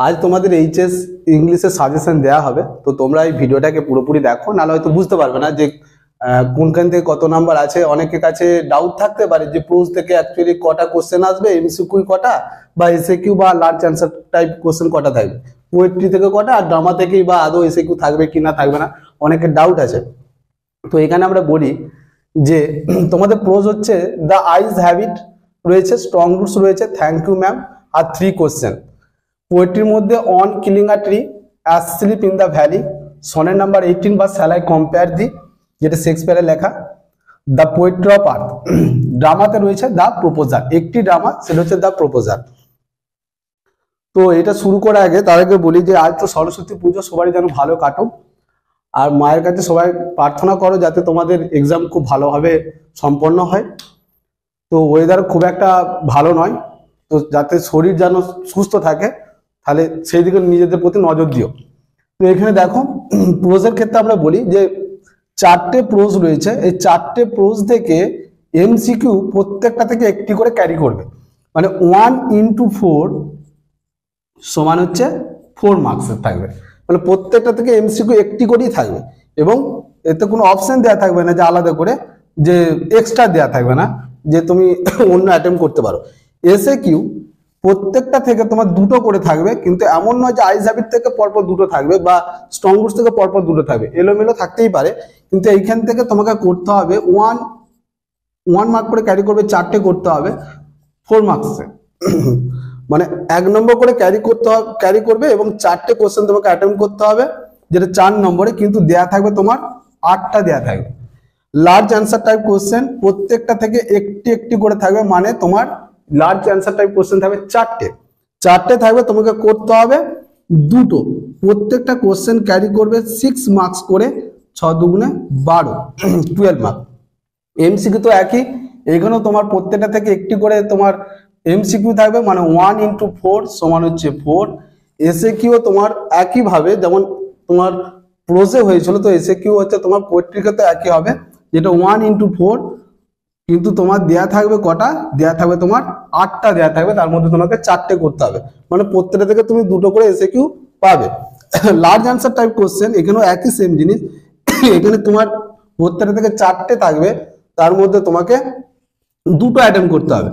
আজ তোমাদের এইচএস ইংলিশের সাজেশন দেওয়া হবে, তো তোমরা এই ভিডিওটাকে পুরোপুরি দেখো, নাহলে হয়তো বুঝতে পারবে না যে কোনখান থেকে কত নাম্বার আছে। অনেকের কাছে ডাউট থাকতে পারে যে প্রোজ থেকে অ্যাকচুয়ালি কটা কোশ্চেন আসবে, এমসিকিউ কটা, বা এসএকিউ বা লার্জ অ্যান্সার টাইপ কোশ্চেন কটা থাকবে, পোয়েট্রি থেকে কটা, আর ড্রামা থেকেই বা আদৌ এসএকিউ থাকবে কি না থাকবে না, অনেকের ডাউট আছে। তো এখানে আমরা বলি যে তোমাদের প্রোজ হচ্ছে দ্য আইজ হ্যাবিট রয়েছে, স্ট্রং রুটস রয়েছে, থ্যাংক ইউ ম্যাম, আর 3 কোশ্চেন। পোয়েট্রির মধ্যে on killing a tree, asleep in the valley, সনের নাম্বার 18 বা শ্যাল আই কম্পেয়ার দি, যেটা শেক্সপিয়ারের লেখা। The poetry of earth. ড্রামাতে রয়েছে দ্য প্রপোজাল, একটি ড্রামা, সেটা হচ্ছে দ্য প্রপোজাল। তো এটা শুরু করার আগে তার আগে বলি যে আজ তো সরস্বতী পুজো, সবারই যেন ভালো কাটুক, আর মায়ের কাছে সবাই প্রার্থনা করো যাতে তোমাদের এক্সাম খুব ভালোভাবে সম্পন্ন হয়। তো ওয়েদার খুব একটা ভালো নয়, তো যাতে শরীর যেন সুস্থ থাকে, তাহলে সেই দিকে নিজেদের প্রতি নজর দিও। তো এখানে দেখো প্রোজের ক্ষেত্রে আমরা বলি যে 4টে প্রোজ রয়েছে, এই 4টে প্রোজ থেকে এমসিকিউ প্রত্যেকটা থেকে একটি করে ক্যারি করবে, মানে 1 into 4 সমান হচ্ছে 4 মার্কসের থাকবে, মানে প্রত্যেকটা থেকে এমসিকিউ একটি করেই থাকবে, এবং এতে কোনো অপশন দেওয়া থাকবে না যে আলাদা করে যে এক্সট্রা দেওয়া থাকবে না যে তুমি অন্য অ্যাটেম্প করতে পারো। এসএকিউ প্রত্যেকটা থেকে তোমার 2টো করে থাকবে, কিন্তু এমন নয় যে আইজ হ্যাবিট থেকে পরপর 2টো থাকবে বা স্ট্রং রুটস থেকে পরপর 2টো থাকবে, এলোমেলো থাকতেই পারে, কিন্তু এইখান থেকে তোমাকে করতে হবে 1 মার্ক করে ক্যারি করবে, 4টে করতে হবে 4 মার্কসে, মানে 1 নম্বর করে ক্যারি করবে এবং 4টে কোশ্চেন তোমাকে অ্যাটেম্প করতে হবে, যেটা 4 নম্বরে, কিন্তু দেয়া থাকবে তোমার 8টা দেয়া থাকবে। লার্জ অ্যান্সার টাইপ কোশ্চেন প্রত্যেকটা থেকে একটি একটি করে থাকবে, মানে তোমার লার্জ অ্যান্সার টাইপ কোশ্চেন থাকবে 4টে থাকবে, তোমাকে করতে হবে 2টো, প্রত্যেকটা কোশ্চেন ক্যারি করবে 6 মার্কস করে, 6 দুগুণে 12, 12 মার্ক। এমসিকিউ তো একই, এখানেও তোমার প্রত্যেকটা থেকে একটি করে তোমার এমসিকিউ থাকবে, মানে 1 into 4 সমান হচ্ছে 4। এসএকিউ তোমার একইভাবে যেমন তোমার প্রোজে হয়েছিল, তো এসএকিউ হচ্ছে তোমার পোয়েট্রির ক্ষেত্রে একই হবে, যেটা 1 into 4, কিন্তু তোমার দেয়া থাকবে কটা, দেয়া থাকবে তোমার 8টা দেয়া থাকবে, তার মধ্যে তোমাকে 4টে করতে হবে, মানে প্রত্যেকটা থেকে তুমি 2টো করে এসএকিউ পাবে। লার্জ অ্যান্সার টাইপ কোশ্চেন এখানেও একই সেম জিনিস, এখানে তোমার প্রত্যেকটা থেকে 4টে থাকবে, তার মধ্যে তোমাকে 2টো অ্যাটেম্প করতে হবে,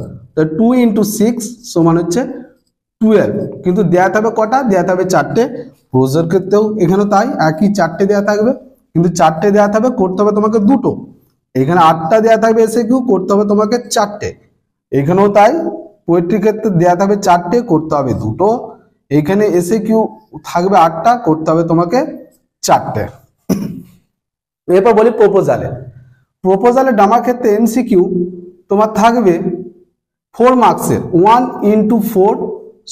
2 into 6 সমান হচ্ছে 12, কিন্তু দেয়া থাকবে কটা, দেয়া থাকবে 4টে। প্রোজের ক্ষেত্রেও এখানে তাই, একই 4টে দেয়া থাকবে, কিন্তু 4টে দেয়া থাকবে, করতে হবে তোমাকে 2টো। এখানে 8টা দেয়া থাকবে এসএকিউ, করতে হবে তোমাকে 4টে। এখানেও তাই, পোয়েট্রির ক্ষেত্রে দেয়া থাকবে 4টে, করতে হবে 2টো। এখানে এসএকিউ থাকবে 8টা, করতে হবে তোমাকে 4টে। এরপর বলি প্রপোজালে ড্রামার ক্ষেত্রে এমসিকিউ তোমার থাকবে 4 মার্কসের, 1 into 4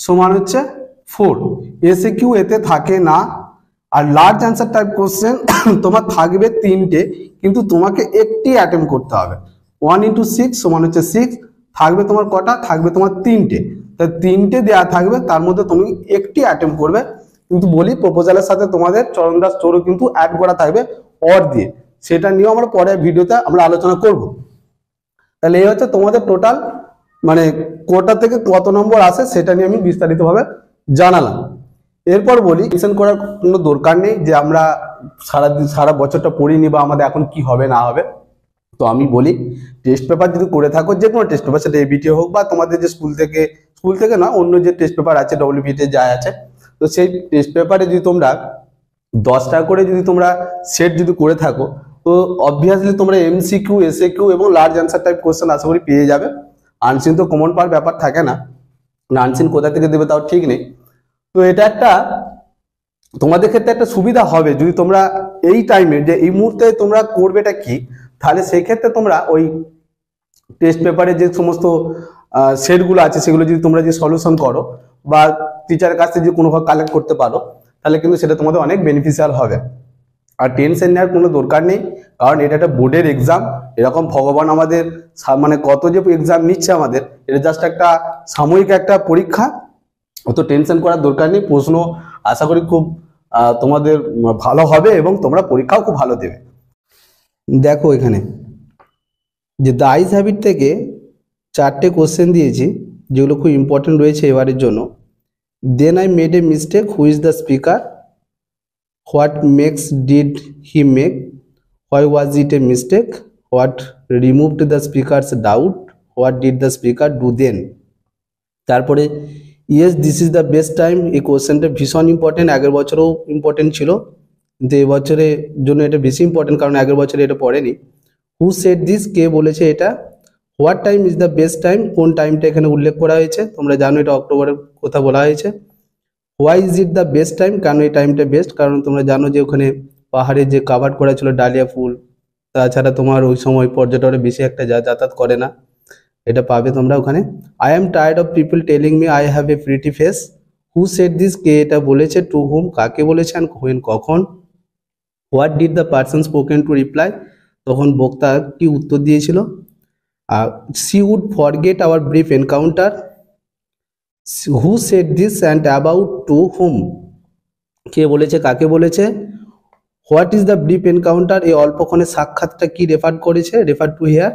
সমান হচ্ছে 4, এসএকিউ এতে থাকে না। আর লার্জ অ্যান্সার টাইপ কোশ্চেন তোমার থাকবে 3টে, কিন্তু তোমাকে একটি অ্যাটেম্প করতে হবে, 1 into 6 সমান হচ্ছে 6, থাকবে তোমার কটা, থাকবে তোমার 3টে, তাই 3টে দেওয়া থাকবে, তার মধ্যে তুমি একটি অ্যাটেম্প করবে। কিন্তু বলি প্রপোজালের সাথে তোমাদের চরণদাস চোরও কিন্তু অ্যাড করা থাকবে অর দিয়ে, সেটা নিয়েও আমরা পরের ভিডিওতে আমরা আলোচনা করব। তাহলে এই হচ্ছে তোমাদের টোটাল, মানে কোটা থেকে কত নম্বর আসে সেটা নিয়ে আমি বিস্তারিতভাবে জানালাম। এরপর বলি টেনশন করার কোনো দরকার নেই যে আমরা সারা বছরটা পড়িনি বা আমাদের এখন কি হবে না হবে। তো আমি বলি টেস্ট পেপার যদি করে থাকো, যে কোনো টেস্ট পেপার, সেটা এবিটি হোক বা তোমাদের যে স্কুল থেকে না অন্য যে টেস্ট পেপার আছে ডব্লিউবিতে যা আছে, তো সেই টেস্ট পেপারে যদি তোমরা 10টা করে যদি তোমরা সেট যদি করে থাকো, তো অবভিয়াসলি তোমরা এমসিকিউ, এসএকিউ এবং লার্জ অ্যান্সার টাইপ কোশ্চেন আশা করি পেয়ে যাবে। আনসিন তো কমন পাওয়ার ব্যাপার থাকে না, আনসিন কোথা থেকে দেবে তাও ঠিক নেই। তো এটা একটা তোমাদের ক্ষেত্রে একটা সুবিধা হবে, যদি তোমরা এই টাইমে যে এই মুহূর্তে তোমরা করবেটা কি, তাহলে সেই ক্ষেত্রে তোমরা ওই টেস্ট পেপারে যে সমস্ত সেটগুলো আছে সেগুলো যদি তোমরা যে সলিউশন করো বা টিচারের কাছ থেকে যদি কোনোভাবে কালেক্ট করতে পারো, তাহলে কিন্তু সেটা তোমাদের অনেক বেনিফিশিয়াল হবে। আর টেনশন নেওয়ার কোনো দরকার নেই, কারণ এটা একটা বোর্ডের এক্সাম, এরকম ভগবান আমাদের মানে কত যে এক্সাম নিচ্ছে আমাদের, এটা জাস্ট একটা সাময়িক একটা পরীক্ষা, অত টেনশন করার দরকার নেই। প্রশ্ন আশা করি খুব তোমাদের ভালো হবে এবং তোমরা পরীক্ষাও খুব ভালো দেবে। দেখো এখানে যে দ্য আইজ হ্যাবিট থেকে 4টে কোশ্চেন দিয়েছি, যেগুলো খুব ইম্পর্টেন্ট রয়েছে এবারের জন্য। Then I made a mistake, who is the speaker, what makes did he make, why was it a mistake, what removed the speaker's doubt, what did the speaker do then. তারপরে yes this is the best time, এই কোশ্চেনটা ভীষণ important, আগের বছরও important ছিল কিন্তু এবছরের জন্য এটা বেশি ইম্পর্টেন্ট কারণ আগের বছরে এটা পড়েনি। হু সেড দিস, কে বলেছে এটা। What time is the best time, কোন টাইমটা এখানে উল্লেখ করা হয়েছে, তোমরা জানো এটা অক্টোবরের কথা বলা হয়েছে। Why is it the best time, কেন এই টাইমটা বেস্ট, কারণ তোমরা জানো যে ওখানে পাহাড়ে যে কাভার করা ছিল ডালিয়া ফুল, তাছাড়া তোমার ওই সময় পর্যটকরা বেশি একটা যাতায়াত করে না, এটা পাবে তোমরা ওখানে। I am tired of people telling me I have a pretty face, who said this, কে এটা বলেছে, টু হুম, কাকে বলেছে, অ্যান্ড হোয়েন, কখন। What did the person spoken to reply, তখন বক্তা কি উত্তর দিয়েছিল। She would forget our brief encounter, who said this and about to whom, কে বলেছে, কাকে বলেছে। What is the brief encounter, এই অল্পক্ষণের সাক্ষাৎটা কি রেফার করেছে, refer to here.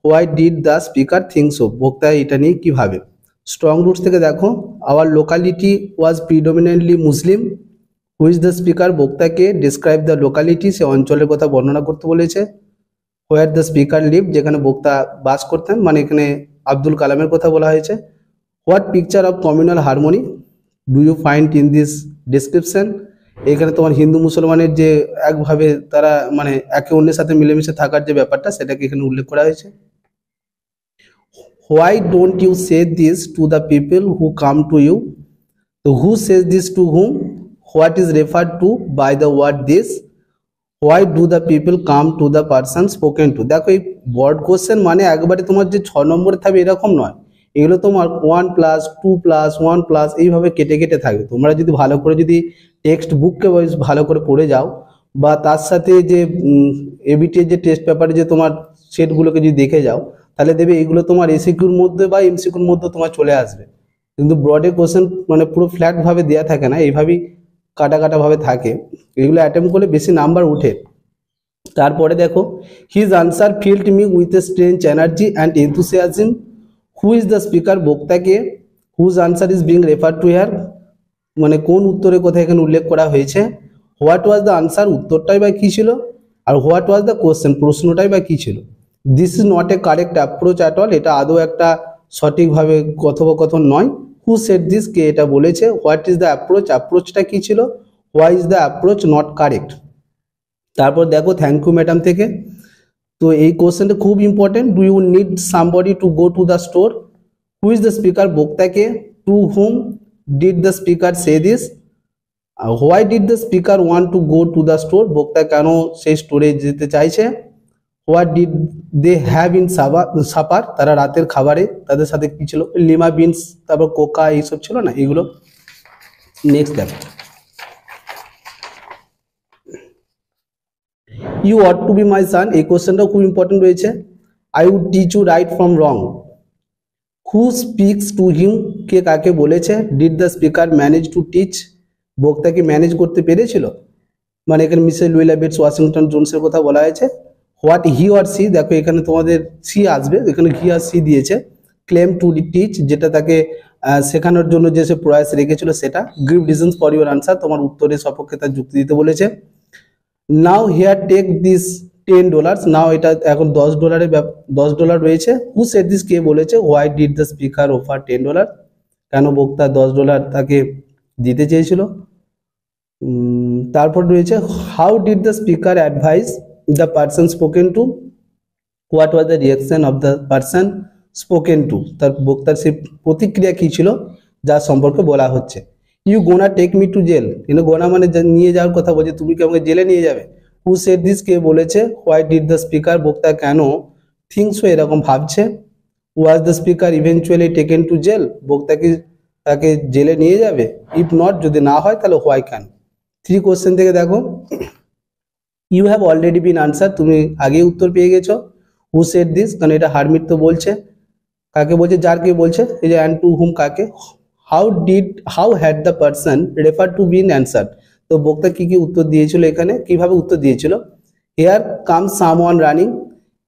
Why did the speaker think so, বক্তা এটা নিয়ে কিভাবে। স্ট্রং রুটস থেকে দেখো, our locality was predominantly Muslim, who is the speaker, বক্তাকে, ডিসক্রাইব দ্য লোকালিটি, সে অঞ্চলের কথা বর্ণনা করতে বলেছে। হোয়ার দ্য স্পিকার লিভ, যেখানে বক্তা বাস করতেন, মানে এখানে আব্দুল কালামের কথা বলা হয়েছে। What picture of communal harmony do you find in this description, এখানে তোমার হিন্দু মুসলমানের যে একভাবে তারা মানে একে অন্যের সাথে মিলেমিশে থাকার যে ব্যাপারটা সেটাকে এখানে উল্লেখ করা হয়েছে। Why don't you say this to the people who come to you, তো who says this to whom, what is referred to by the word this, why do the people come to the person spoken to. দেখো এই word question মানে একবারে তোমার যে 6 নম্বরে থাকবে এরকম নয়, এগুলো তোমার 1+, 2+, 1+ এইভাবে কেটে কেটে থাকবে। তোমরা যদি ভালো করে যদি টেক্সট বুককে ভালো করে পড়ে যাও বা তার সাথে যে এবিটি যে টেস্ট পেপারে যে তোমার সেটগুলোকে যদি দেখে যাও তাহলে দেবে এইগুলো তোমার এসিকিউর মধ্যে বা এমসিকিউর মধ্যে তোমার চলে আসবে। কিন্তু ব্রডে কোশ্চেন মানে পুরো ফ্ল্যাট ভাবে দেওয়া থাকে না, এইভাবেই কাটা কাটা ভাবে থাকে, এগুলো অ্যাটেম্প করলে বেশি নাম্বার উঠে। তারপরে দেখো, his answer filled me with a strange energy and enthusiasm, who is the speaker, বক্তাকে, whose answer is being refer to here, মানে কোন উত্তরের কথা এখানে উল্লেখ করা হয়েছে। হোয়াট ওয়াজ দ্য আনসার, উত্তরটাই বা কী ছিল, আর হোয়াট ওয়াজ দ্য কোশ্চেন, প্রশ্নটাই বা কী ছিল। This is not a correct approach at all, এটা আদৌ একটা সঠিকভাবে কথোপকথন নয়। হু সেড দিস, কে এটা বলেছে। হোয়াট ইজ দ্য অ্যাপ্রোচ, অ্যাপ্রোচটা কী ছিল। Why is the approach not correct. তারপর দেখো থ্যাংক ইউ ম্যাডাম থেকে, তো এই কোশ্চেনটা খুব important. Do you need somebody to go to the store, who is the speaker, বক্তাকে, to whom did the speaker say this, why did the speaker want to go to the store, বক্তা কেন সেই স্টোরে যেতে চাইছে। What did they have in supper, তারা রাতের খাবারে তাদের সাথে কি ছিল, লিমা বিনস, তারপর কোকা এইসব ছিল না এগুলো। নেক্সট দেখো, you ought to be my son, এই কোশ্চেনটাও খুব ইম্পর্টেন্ট রয়েছে। I would teach you right from wrong, who speaks to him, কে কাকে বলেছে। Did the speaker manage to teach, বক্তা কি ম্যানেজ করতে পেরেছিল, মানে এখানে মিসেস লুইলা বেটস ওয়াশিংটন জোনসের কথা বলা হয়েছে। হোয়াট হি অর সি, দেখো এখানে তোমাদের সি আসবে, এখানে হি আর সি দিয়েছে। ক্লেম টু টিচ, যেটা তাকে শেখানোর জন্য যে সে প্রয়াস রেখেছিল সেটা। Give reasons for your answer, তোমার উত্তরের সপক্ষে তার যুক্তি দিতে বলেছে। নাও হিয়ার টেক দিস $10, নাও এটা এখন $10 রয়েছে। হু সেড দিস, কে বলেছে। Why did the speaker offer $10, কেন বক্তা $10 তাকে দিতে চেয়েছিল। তারপর রয়েছে how did the speaker advice the person spoken two, what was the reaction of the person spoken two, তার বক্তার সেই প্রতিক্রিয়া কী ছিল যার সম্পর্কে বলা হচ্ছে। You gonna take me to jail, কিন্তু গোনা মানে নিয়ে যাওয়ার কথা বলছে, তুমি কি আমাকে জেলে নিয়ে যাবে। হু সেড দিস, কে বলেছে। হোয়াই ডিড দ্য স্পিকার, বক্তা কেন থিংস এরকম ভাবছে। Was the speaker eventually taken to jail, বক্তা কি তাকে জেলে নিয়ে যাবে। ইফ নট, যদি না হয় তাহলে হোয়াই কেন। 3 কোশ্চেন থেকে দেখো, you have already been answer, তুমি আগেই উত্তর পেয়ে গেছো। হু সেড দিস, কারণ এটা হারমিট তো বলছে, কাকে বলছে, যার কে বলছে, এই যে অ্যান্ড টু হুম কাকে। How had the person refer to bin answer, তো বক্তা কি কি উত্তর দিয়েছিল, এখানে কিভাবে উত্তর দিয়েছিল। হেয়ার কাম সামওয়ান রানিং,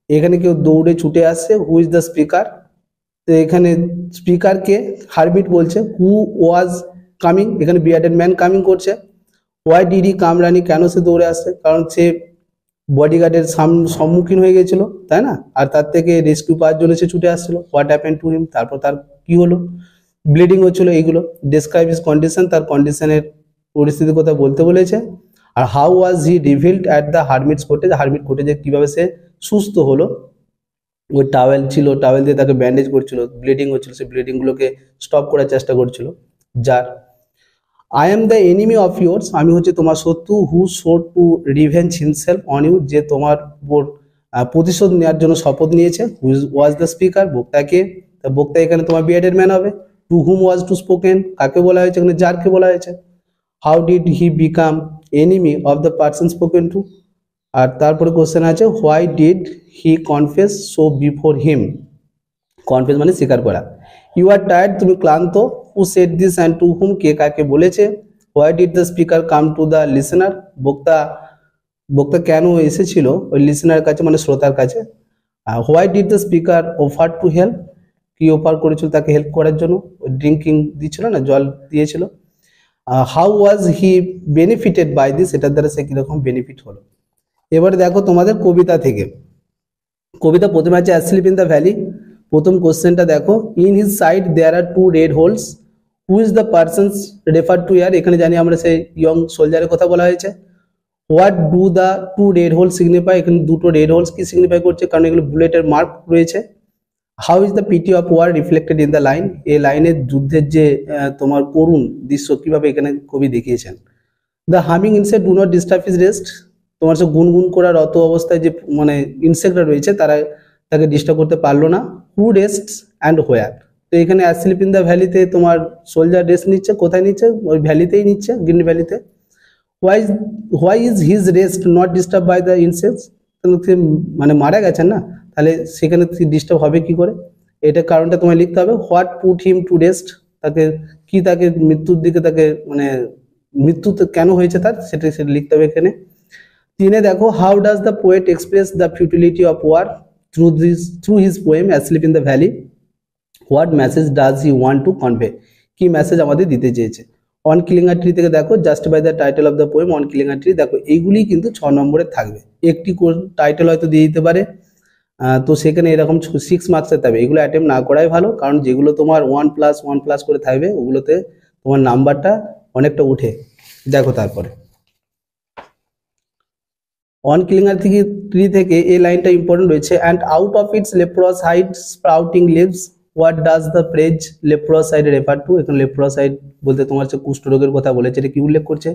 এখানে কেউ দৌড়ে ছুটে আসছে। হু ইজ দ্য স্পিকার, তো এখানে স্পিকারকে হারমিট বলছে। হু ওয়াজ কামিং, এখানে বিয়ার্ডেড ম্যান কামিং করছে। Why did he come running, কেন সে দৌড়ে আসছে, কারণ সে বডিগার্ডের সম্মুখীন হয়ে গেছিল, তাই না, আর তার থেকে রেস্কিউ পাওয়ার জন্য সে ছুটে আসছিল। হোয়াট হ্যাপেন টু হিম, তারপর তার কি হলো, ব্লিডিং হচ্ছিল, এইগুলো। ডেসক্রাইব হিজ কন্ডিশন, তার কন্ডিশনের পরিস্থিতির কথা বলতে বলেছে। আর how was he revealed at the hermit's কোর্টে, হারমিট কোর্টে যে কিভাবে সে সুস্থ হলো, ওই টাওয়েল ছিল, টাওয়েল দিয়ে তাকে ব্যান্ডেজ করছিল, ব্লিডিং হচ্ছিল, সেই ব্লিডিংগুলোকে স্টপ করার চেষ্টা করছিল। যার I am the enemy of yours, আমি হচ্ছে তোমার শত্রু, who showed to revenge himself on you, যে তোমার উপর প্রতিশোধ নেওয়ার জন্য শপথ নিয়েছে। হু ওয়াজ দ্য স্পিকার, বক্তাকে, বক্তা এখানে তোমার বিয়ার্ডেড ম্যান হবে। To whom was to spoken, কাকে বলা হয়েছে এখানে, যারকে বলা হয়েছে। How did he become enemy of the person spoken to, আর তারপরে কোশ্চেন আছে why did he confess so before him, confess মানে স্বীকার করা। ইউ আর টায়ার্ড, তুমি ক্লান্ত। Who said this and to whom, কে কাকে বলেছে। Why did the speaker come to the listener, বক্তা কেন এসেছিল ওই লিসেনার কাছে, মানে শ্রোতার কাছে। Why did the speaker offer to help, কি অফার করেছিল তাকে হেল্প করার জন্য, ওই ড্রিঙ্কিং দিচ্ছিল না, জল দিয়েছিল। How was he benefited by this, এটার দ্বারা সে কিরকম বেনিফিট হলো। এবারে দেখো তোমাদের কবিতা থেকে, কবিতা প্রথমে আছে অ্যাসলিপ ইন দ্য ভ্যালি। প্রথম কোশ্চেনটা দেখো, in his side there are two red holes, who is the persons refer to here, এখানে জানি আমরা সেই ইয়ং সোলজারের কথা বলা হয়েছে। What do the two red hole signify, এখানে দুটো রেড হোলস কি সিগনিফাই করছে, কারণ এগুলো বুলেটের মার্ক রয়েছে। How is the pity of war reflected in the line, এই লাইনের যুদ্ধের যে তোমার করুণ দৃশ্য কিভাবে এখানে কবি দেখিয়েছেন। The humming insect do not disturb his rest, তোমার সে গুনগুন করার অত অবস্থায় যে মানে ইনসেক্টরা রয়েছে তারা তাকে ডিস্টার্ব করতে পারলো না। হু রেস্টস অ্যান্ড হোয়ার, তো এখানে অ্যাসলিপ ইন দ্য ভ্যালিতে তোমার সোলজার রেস্ট নিচ্ছে, কোথায় নিচ্ছে, ওই ভ্যালিতেই নিচ্ছে, গ্রিন ভ্যালিতে। Why is his rest not disturb by the insects, মানে মারা গেছেন না, তাহলে সেখানে ডিস্টার্ব হবে কি করে, এটা কারণটা তোমায় লিখতে হবে। What put him to rest, তাকে কি, তাকে মৃত্যুর দিকে, তাকে মানে মৃত্যু কেন হয়েছে তার, সেটা লিখতে হবে এখানে। তিনে দেখো, how does the poet express the futility of war through his poem asleep in the valley, what message does he want to convey, কি মেসেজ আমাদের দিতে চেয়েছে। অন কিলিং আ ট্রি থেকে দেখো, justify the title of the poem on killing a tree, দেখো এইগুলি কিন্তু 6 নম্বরে থাকবে, একটি টাইটেল হয়তো দিয়ে দিতে পারে, তো সেখানে এরকম 6 মার্কসের থাকবে, এগুলো অ্যাটেম্প না করাই ভালো, কারণ যেগুলো তোমার 1+1+ করে থাকবে ওগুলোতে তোমার নাম্বারটা অনেকটা উঠে। দেখো তারপরে অন কিলিং আ ট্রি থেকে এই লাইনটা ইম্পর্টেন্ট রয়েছে, and out of its leprous hide sprouting leaves, what does the phrase leprous hide refer to, এখানে লেপ্রোস হাইড বলতে তোমার হচ্ছে কুষ্ঠরোগের কথা বলেছে, এটা কি উল্লেখ করছে।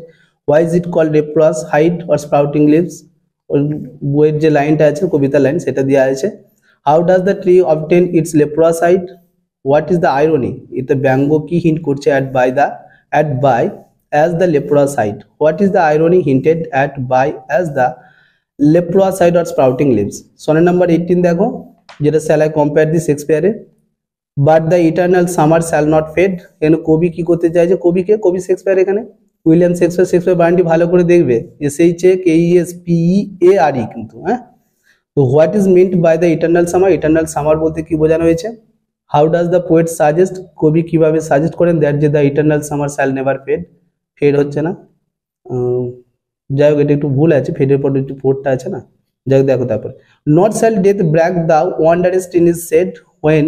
Why is it called leprous hide or sprouting leaves, বইয়ের যে লাইনটা আছে কবিতার লাইন সেটা দেওয়া আছে। How does the tree obtain its leprous hide, what is the irony, এতে ব্যঙ্গ কি হিন্ট করছে, at by as the leprous hide, what is the irony hinted at by as the leprous hide or sprouting leaves. সনের number 18 দেখো, যেটা shall I compare thee শেক্সপিয়ারে, but the eternal summer shall not fade, এখানে কবি কি করতে চাইছে, কবি শেক্সপিয়ার, এখানে উইলিয়াম শেক্সপিয়ার বানানটি ভালো করে দেখবে, SHEKESPEARE কিন্তু, হ্যাঁ। তো what is meant by the eternal summer বলতে কি বোঝানো হয়েছে। How does the poet suggest, কবি কিভাবে সাজেস্ট করেন, দ্যাট যে the eternal summer shall never fade হচ্ছে না, যাই হোক এটা একটু ভুল আছে, ফেডের পর একটু ফোরটা আছে না, যাই হোক দেখো তারপরে। Not shall death brag thou wanderest in his shade when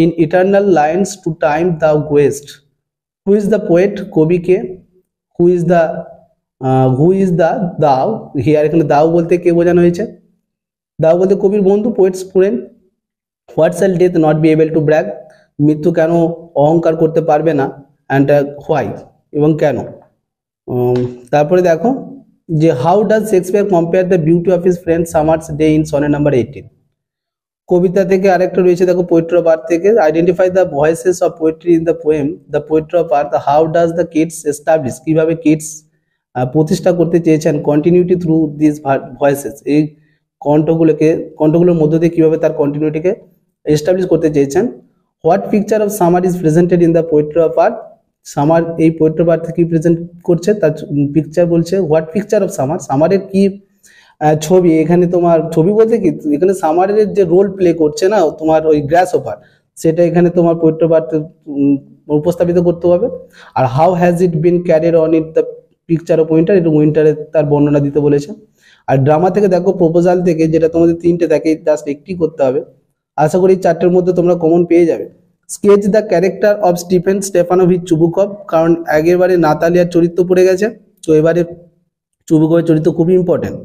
in eternal lines to time thou growest, who is the poet, কবিকে, who is the thou, here এখানে দাও বলতে কে বোঝানো হয়েছে, দাও বলতে কবির বন্ধু, poets friend. What shall death not be able to BRAC, মৃত্যু কেন অহংকার করতে পারবে না, অ্যান্ড হোয়াই এবং কেন। তারপরে দেখো যে how does Shakespeare compare the beauty of his friend summer's day in সনের নাম্বার 18, কবিতা থেকে আরেকটা রয়েছে দেখো পোয়েট্রি অফ আর্থ থেকে, identify the voices of poetry in the poem the poetry of earth, how does the Keats establish, কিভাবে Keats প্রতিষ্ঠা করতে চেয়েছেন কন্টিনিউটি থ্রু দিস ভয়েসেস, এই কণ্ঠগুলোর মধ্য দিয়ে কিভাবে তার কন্টিনিউটিকে এস্টাবলিশ করতে চেয়েছেন। What picture of summer is presented in the poetry of earth, summer এই পোয়েট্রি অফ আর্থ কি প্রেজেন্ট করছে, তার পিকচার বলছে। হোয়াট পিকচার অফ সামারের কি ছবি, এখানে তোমার ছবি বলতে কি, এখানে সামারের যে রোল প্লে করছে না তোমার ওই গ্রাস ওভার, সেটা এখানে তোমার পবিত্র বার্তা উপস্থাপিত করতে হবে। আর how has it been carried on it the picture of winter, এটা উইন্টারে তার বর্ণনা দিতে বলেছে। আর ড্রামা থেকে দেখো প্রপোজাল থেকে যেটা তোমাদের 3টে থাকে, জাস্ট একটি করতে হবে। আশা করি 4টের মধ্যে তোমরা কমন পেয়ে যাবে। Sketch the character of Stephen Stefanovic Chubukov, কারণ আগেরবারে নাতালিয়ার চরিত্র পড়ে গেছে, তো এবারে চুবুকভের চরিত্র খুবই ইম্পর্টেন্ট।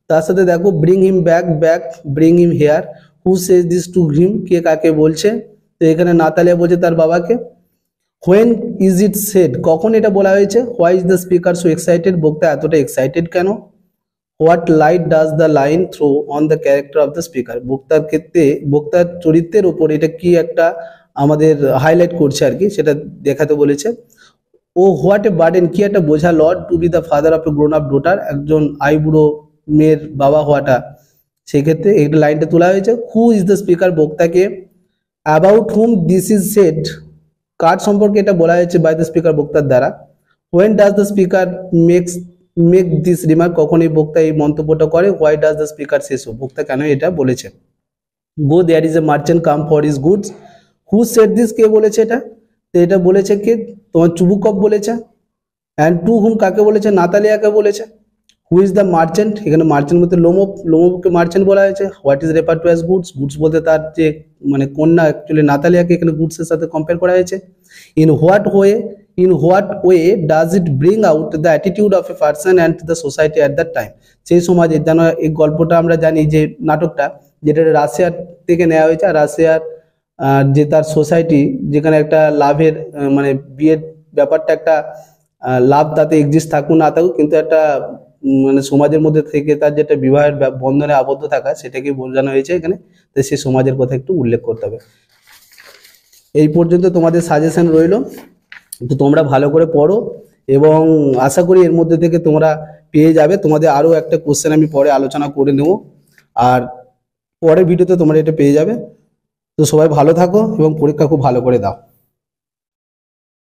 তার সাথে দেখো bring him back bring him here, who says this to him, কে কাকে বলছে, তো এখানে নাতালিয়া বলছে তার বাবাকে। হোয়েন ইজ ইট সেড, কখন এটা বলা হয়েছে। Why is the speaker so excited, বক্তা এতটা এক্সাইটেড কেন। What light does the line throw on the character of the speaker, বক্তার ক্ষেত্রে বক্তার চরিত্রের উপর এটা কি একটা আমাদের হাইলাইট করছে আর কি, সেটা দেখাতে বলেছে। ও হোয়াট এ বার্ডেন, কি একটা বোঝা lord to be the father of a grown up daughter, একজন আইবুড়ো মেয়ের বাবা হওয়াটা, সেক্ষেত্রে এই লাইনটা তোলা হয়েছে। হু ইজ দ্য স্পিকার, বক্তাকে। About whom this is said, কার সম্পর্কে এটা বলা হয়েছে বাই দ্য স্পিকার, বক্তার দ্বারা। When does the speaker make this remark, কখন এই বক্তা এই মন্তব্যটা করে। Why does the speaker say so, বক্তা কেন এটা বলেছে। Go there is a merchant come for his goods, who said this, কে বলেছে এটা, তো এটা বলেছে কে, তোমার চুবুকভ বলেছে। অ্যান্ড টু হুম, কাকে বলেছে, নাতালিয়াকে বলেছে। হু ইজ দ্য মার্চেন্ট, এখানে মার্চেন্ট বলতে লোমোভকে মার্চেন্ট বলা হয়েছে। What is refer to as goods, goods বলতে তার যে মানে কন্যা, অ্যাকচুয়ালি নাতালিয়াকে এখানে গুডসের সাথে কম্পেয়ার করা হয়েছে। In what way does it bring out the attitude of a person and the society at that time, সেই সমাজে, যেন এই গল্পটা আমরা জানি যে নাটকটা যেটা রাশিয়ার থেকে নেওয়া হয়েছে, আর রাশিয়ার যে তার সোসাইটি, যেখানে একটা লাভের মানে বিয়ের ব্যাপারটা একটা লাভ তাতে এক্সিস্ট থাকুক না থাকুক, কিন্তু একটা মানে সমাজের মধ্যে থেকে তার যেটা বিবাহের বন্ধনে আবদ্ধ থাকা, সেটাকে বোঝানো হয়েছে এখানে। তো সেই সমাজের কথা একটু উল্লেখ করতে হবে। এই পর্যন্ত তোমাদের সাজেশন রইল, তো তোমরা ভালো করে পড়ো এবং আশা করি এর মধ্যে থেকে তোমরা পেয়ে যাবে। তোমাদের আরও একটা কোশ্চেন আমি পরে আলোচনা করে নেব, আর পরের ভিডিওতে তোমরা এটা পেয়ে যাবে। তো সবাই ভালো থাকো এবং পরীক্ষা খুব ভালো করে দাও।